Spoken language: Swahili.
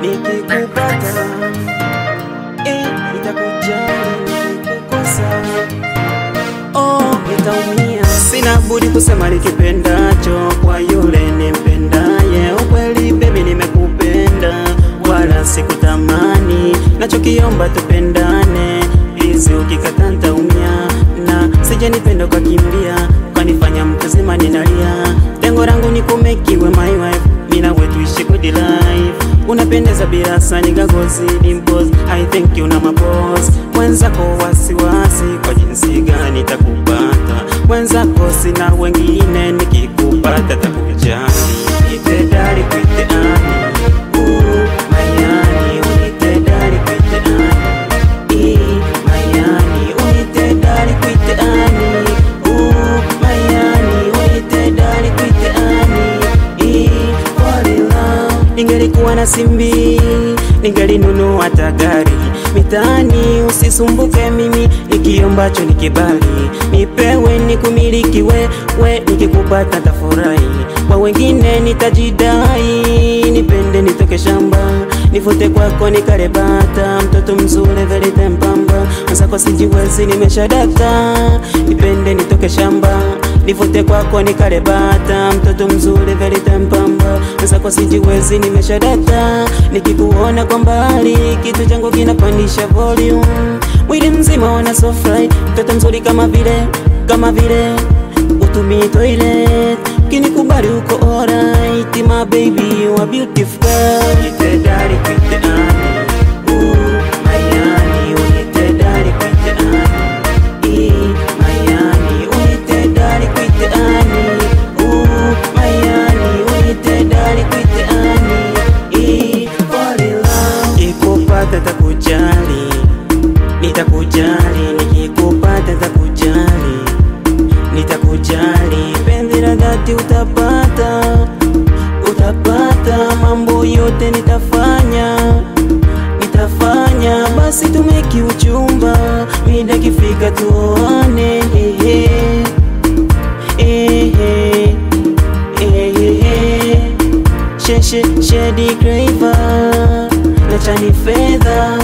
nikikupata, nitakujali nikikukosa, nitaumia. Sina budi kusema nikipendacho kwa yule nimpendaye. Ukweli baby nimekupenda, wala sikutamani, nachokiomba tupendane, hizi ukikataa nitaumia. Na sije nipenda ukakimbia, ukanifanya mtu zima ninalia. Lengo langu ni kumekiwe my wife, mina wetu tuishi good life. Unapendeza bila sani gagozi dimples, I think you na maboss. Mwenzako wasiwasi, kwa jinsi gani takupata? Mwenzako sina wengine, nikikupata takujali. Nitedari kwite ani, mayani, unitedari kwite ani, mayani, unitedari kwite ani, mayani, unitedari kwite ani, fall in love. Ningelikuwa na simbi, ningelinunua hata gari. Mitaani usisumbuke mimi, nikiombacho nikibali. Nipewe nikumiliki we, nikikupata tafurahi. Kwa wengine nitajidai, nipende nitoke shamba, nifute kwako nikarebata. Mtoto mzuri very tempamba, msako sijiwezi nimeshadata. Nipende nitoke shamba, nifute kwako nikarebata. Mtoto mzuri very tempamba, msako sijiwezi nimeshadata. Nikikuona kwa mbali, kitu changu kinapandisha volume. Mwili mzima wana so fly, mtoto mzuri kama vile utumii toilet. Kinikubali uko alright, my baby you are beautiful girl. Nitedari kwite ani, mayani, unitedari kwite ani, mayani, unitedari kwite ani, mayani, unitedari kwite ani, fall in love. Nikikupata takujali, nitakujali, nikikupata takujali, nitakujali. Penzi la dhati utapata, mambo yote nitafanya. Basi tumeki uchumba, mida kifika tuone. Shady Craver, na chani fedha.